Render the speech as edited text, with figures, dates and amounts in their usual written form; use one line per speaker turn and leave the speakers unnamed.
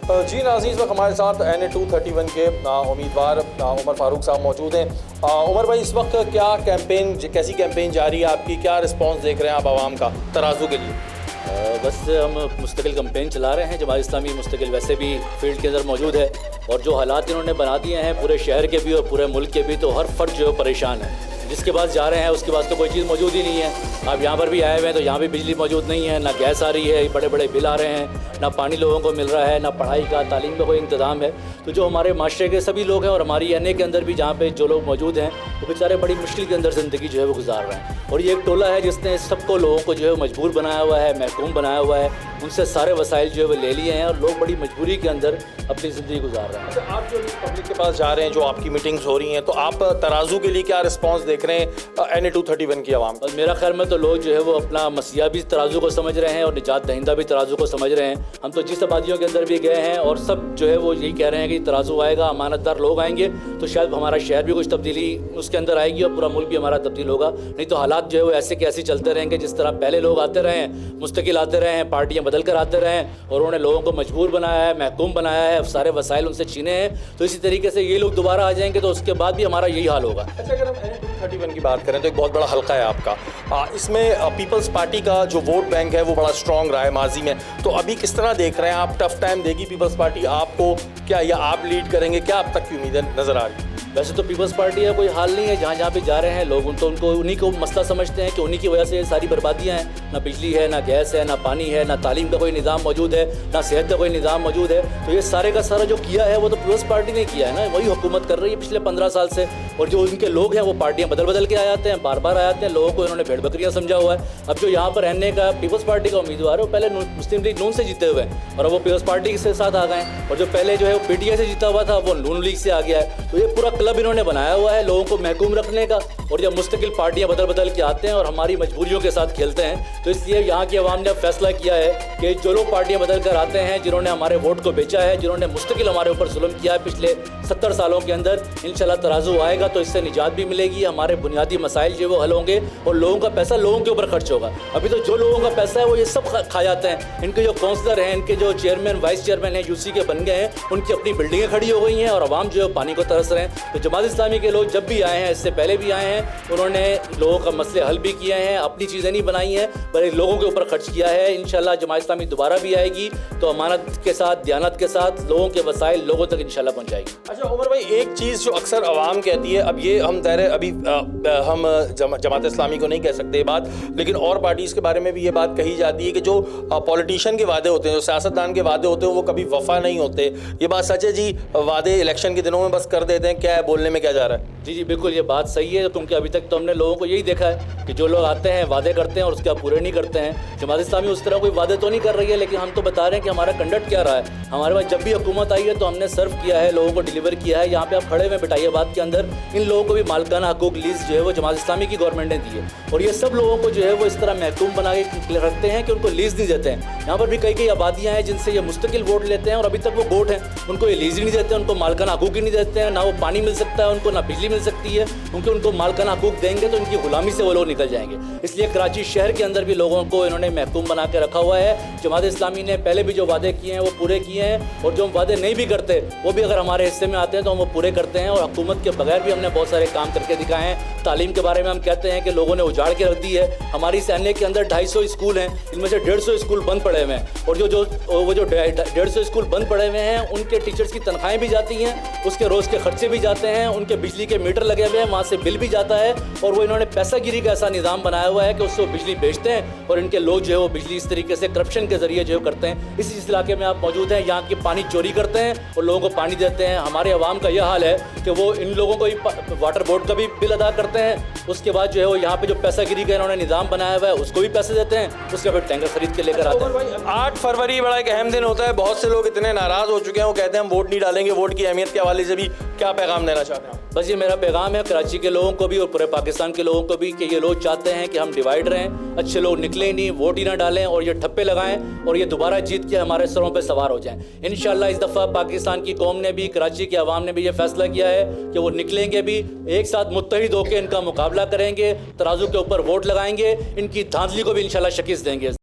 جی ناظرین، اس وقت ہمارے ساتھ NA-231 کے امیدوار عمر فاروق صاحب موجود ہیں۔ عمر بھائی، اس وقت کیا کیسی کیمپین جاری ہے آپ کی؟ کیا رسپانس دیکھ رہے ہیں آپ عوام کا ترازو کے لیے؟
بس ہم مستقل کمپین چلا رہے ہیں۔ جماعت اسلامی مستقل ویسے بھی فیلڈ کے اندر موجود ہے، اور جو حالات انہوں نے بنا دیے ہیں پورے شہر کے بھی اور پورے ملک کے بھی، تو ہر فرد جو ہے پریشان ہے۔ جس کے پاس جا رہے ہیں اس کے پاس تو کوئی چیز موجود ہی نہیں ہے۔ آپ یہاں پر بھی آئے ہوئے ہیں تو یہاں بھی بجلی موجود نہیں ہے، نہ گیس آ رہی ہے، بڑے بڑے بل آ رہے ہیں، نہ پانی لوگوں کو مل رہا ہے، نہ پڑھائی کا تعلیم کا کوئی انتظام ہے۔ تو جو ہمارے معاشرے کے سبھی لوگ ہیں اور ہماری NA کے اندر بھی جہاں پہ جو لوگ موجود ہیں وہ بیچارے بڑی مشکل کے اندر زندگی جو ہے وہ گزار رہے ہیں، اور یہ ایک ٹولہ ہے جس نے سب کو لوگوں کو جو ہے مجبور بنایا ہوا ہے، محکوم بنایا ہوا ہے۔ ان سے سارے وسائل جو ہے وہ لے لیے ہیں اور لوگ بڑی مجبوری کے اندر اپنی زندگی گزار رہے ہیں۔
اچھا، آپ جو پبلک کے پاس جا رہے ہیں، جو آپ کی میٹنگز ہو رہی ہیں، تو آپ ترازو کے لیے کیا رسپانس دیکھ رہے ہیں NA-231 کی عوام؟
اور میرا خیال میں تو لوگ جو ہے وہ اپنا مسیح بھی ترازو کو سمجھ رہے ہیں اور نجات دہندہ بھی ترازو کو سمجھ رہے ہیں۔ ہم تو جس آبادیوں کے اندر بھی گئے ہیں اور سب جو ہے وہ یہی کہہ رہے ہیں کہ ترازو آئے گا، امانت دار لوگ آئیں گے تو شاید ہمارا شہر بھی کچھ تبدیلی اس کے اندر آئے گی اور پورا ملک بھی ہمارا تبدیل ہوگا۔ نہیں تو حالات جو ہے وہ ایسے کے ایسے چلتے رہیں گے جس طرح پہلے لوگ آتے رہے ہیں، مستقل آتے رہے ہیں، پارٹیاں بدل کر آتے رہے ہیں اور انہوں نے لوگوں کو مجبور بنایا ہے، محکوم بنایا ہے، سارے وسائل ان سے چھینے ہیں۔ تو اسی طریقے سے یہ لوگ دوبارہ آ جائیں گے تو اس کے بعد بھی ہمارا یہی حال ہوگا۔
اچھا، اگر ہم NA-231 کی بات کریں تو ایک بہت بڑا حلقہ ہے آپ کا، اس میں پیپلز پارٹی کا جو ووٹ بینک ہے وہ بڑا اسٹرانگ رہا ہے ماضی میں، تو ابھی کس طرح دیکھ رہے ہیں آپ؟ ٹف ٹائم دے گی پیپلز پارٹی آپ کو کیا، یا آپ لیڈ کریں گے؟ کیا اب تک کی امیدیں نظر آ رہی ہیں؟
ویسے تو پیپلز پارٹی کا کوئی حال نہیں ہے، جہاں جہاں پہ جا رہے ہیں لوگ ان کو انہی کو مسئلہ سمجھتے ہیں کہ انہی کی وجہ سے یہ ساری بربادیاں ہیں۔ نہ بجلی ہے، نہ گیس ہے، نہ پانی ہے، نہ تعلیم کا کوئی نظام موجود ہے، نہ صحت کا کوئی نظام موجود ہے۔ تو یہ سارے کا سارا جو کیا ہے وہ تو پیپلز پارٹی نے کیا ہے نا، وہی حکومت کر رہی ہے پچھلے 15 سال سے، اور جو ان کے لوگ ہیں وہ پارٹیاں بدل بدل کے آ جاتے ہیں، بار بار آ جاتے ہیں، لوگوں کو انہوں نے بھیڑ بکریاں سمجھا ہوا ہے۔ اب جو یہاں پر رہنے کا پیپلز پارٹی کا امیدوار ہے وہ پہلے مسلم لیگ نون سے جیتے ہوئے ہیں اور اب وہ پیپلز پارٹی کے ساتھ آ گئے ہیں، اور جو پہلے جو ہے وہ PTI سے جیتا ہوا تھا وہ نون لیگ سے آ گیا ہے۔ تو یہ پورا کلب انہوں نے بنایا ہوا ہے لوگوں کو محکوم رکھنے کا، اور جب مستقل پارٹیاں بدل بدل کے آتے ہیں اور ہماری مجبوریوں کے ساتھ کھیلتے ہیں، تو اس لیے یہاں کی عوام نے فیصلہ کیا ہے کہ جو لوگ پارٹیاں بدل کر آتے ہیں، جنہوں نے ہمارے ووٹ کو بیچا ہے، جنہوں نے مستقل ہمارے اوپر ظلم کیا ہے پچھلے 70 سالوں کے اندر، انشاءاللہ ترازو آئے گا تو اس سے نجات بھی ملے گی، ہمارے بنیادی مسائل جو وہ حل ہوں گے اور لوگوں کا پیسہ لوگوں کے اوپر خرچ ہوگا۔ ابھی تو جو لوگوں کا پیسہ ہے وہ یہ سب کھا جاتے ہیں۔ ان کے جو کونسلر ہیں، ان کے جو چیئرمین وائس چیئرمین ہیں UC کے بن گئے ہیں، ان کی اپنی بلڈنگیں کھڑی ہو گئی ہیں اور عوام جو ہے پانی کو ترس رہے ہیں۔ تو جماعت اسلامی کے لوگ جب بھی آئے ہیں، اس سے پہلے بھی آئے ہیں، انہوں نے لوگوں کا مسئلے حل بھی کیے ہیں، اپنی چیزیں نہیں بنائی ہیں بلکہ لوگوں کے اوپر خرچ کیا ہے۔ انشاءاللہ جماعت اسلامی دوبارہ بھی آئے گی تو امانت کے ساتھ، دیانت کے ساتھ، لوگوں کے وسائل لوگوں تک انشاءاللہ پہنچائے گی۔
اچھا عمر بھائی، ایک چیز جو اکثر عوام کہتی ہے، اب یہ ہم ظاہر ابھی ہم جماعت اسلامی کو نہیں کہہ سکتے یہ بات، لیکن اور پارٹیز کے بارے میں بھی یہ بات کہی جاتی ہے کہ جو پولیٹیشین کے وعدے ہوتے ہیں، جو سیاستدان کے وعدے ہوتے ہیں، وہ کبھی وفا نہیں ہوتے۔ یہ بات سچ ہے جی؟ وعدے الیکشن کے دنوں میں بس کر دیتے ہیں، کیا ہے بولنے میں کیا جا رہا ہے؟
جی بالکل، یہ بات صحیح ہے، کیونکہ ابھی تک تو ہم نے لوگوں کو یہی دیکھا ہے کہ جو لوگ آتے ہیں وعدے کرتے ہیں اور اس کے پورے نہیں کرتے ہیں۔ جماعت اسلامی اس طرح کوئی وعدے تو نہیں کر رہی ہے، لیکن ہم تو بتا رہے ہیں کہ ہمارا کنڈکٹ کیا رہا ہے۔ ہمارے پاس جب بھی حکومت آئی ہے تو ہم نے سرو کیا ہے، لوگوں کو ڈیلیور کیا ہے۔ یہاں پہ آپ کھڑے ہوئے بٹائی آباد کے اندر ان لوگوں کو بھی مالکانہ حقوق لیز جو ہے وہ جماعت اسلامی کی گورنمنٹ نے دی ہے، اور یہ سب لوگوں کو جو ہے وہ اس طرح محکوم بنا کے رکھتے ہیں کہ ان کو لیز نہیں دیتے ہیں۔ یہاں پر بھی کئی آبادیاں ہیں جن سے یہ مستقل ووٹ لیتے ہیں اور ابھی تک وہ گوٹ ہیں، ان کو یہ لیز ہی نہیں دیتے، ان کو مالکانہ حقوق ہی نہیں دیتے ہیں، نہ وہ پانی مل سکتا ہے ان کو، نہ بجلی مل سکتی ہے، کیونکہ ان کو مالکانہ حقوق دیں گے تو ان کی غلامی سے وہ لوگ نکل جائیں گے۔ اس لیے کراچی شہر کے اندر بھی لوگوں کو انہوں نے محکوم بنا کے رکھا ہوا ہے۔ جماعت اسلامی نے پہلے بھی جو وعدے کیے ہیں وہ پورے کیے ہیں، اور جو ہم وعدے نہیں بھی کرتے وہ بھی اگر ہمارے حصے میں آتے ہیں تو ہم وہ پورے کرتے ہیں، اور حکومت کے بغیر بھی ہم نے بہت سارے کام کر کے دکھائے ہیں۔ تعلیم کے بارے میں ہم کہتے ہیں کہ لوگوں نے اجاڑ کے رکھ دی ہے۔ ہماری NA کے اندر 250 اسکول ہیں، ان میں سے 150 اسکول بند پڑے ہوئے ہیں، اور جو 150 اسکول بند پڑے ہوئے ہیں ان کے ٹیچرز کی تنخواہیں بھی جاتی ہیں، اس کے روز کے خرچے بھی جاتے ہیں، ان کے بجلی کے میٹر لگے ہوئے ہیں، وہاں سے بل بھی جاتا ہے، اور وہ انہوں نے پیسہ گیری کا ایسا نظام بنایا ہوا ہے کہ اس سے وہ بجلی بیچتے ہیں اور ان کے لوگ جو ہے وہ بجلی اس طریقے سے کرپشن کے ذریعے جو کرتے ہیں۔ اس علاقے میں آپ موجود ہیں، یہاں کی پانی چوری کرتے ہیں اور لوگوں کو پانی دیتے ہیں۔ ہمارے عوام کا یہ حال ہے کہ وہ ان لوگوں کو واٹر بورڈ کا بھی بل ادا کرتے ہیں، اس کے بعد جو ہے وہ یہاں پہ جو پیسہ گیری کا انہوں نے نظام بنایا ہوا ہے اس کو بھی پیسے دیتے ہیں، اس کے پھر ٹینکر خرید کے لے کر آتے ہیں۔
8 فروری بڑا ایک اہم دن ہوتا ہے، بہت سے لوگ اتنے ناراض ہو چکے ہیں، وہ کہتے ہیں ہم ووٹ نہیں ڈالیں گے۔ ووٹ کی اہمیت کے حوالے سے بھی کیا پیغام دینا چاہتے ہیں؟
بس یہ میرا پیغام ہے کراچی کے لوگوں کو بھی اور پورے پاکستان کے لوگوں کو بھی کہ یہ لوگ چاہتے ہیں کہ ہم ڈیوائڈ رہیں، اچھے لوگ نکلیں نہیں، ووٹ ہی نہ ڈالیں اور یہ ٹھپے لگائیں اور یہ دوبارہ جیت کے ہمارے سروں پہ سوار ہو جائیں۔ انشاءاللہ اس دفعہ پاکستان کی قوم نے بھی، کراچی کے عوام نے بھی یہ فیصلہ کیا ہے کہ وہ نکلیں گے بھی، ایک ساتھ متحد ہو کے ان کا مقابلہ کریں گے، ترازو کے اوپر ووٹ لگائیں گے، ان کی دھاندلی کو بھی انشاءاللہ شکست دیں گے۔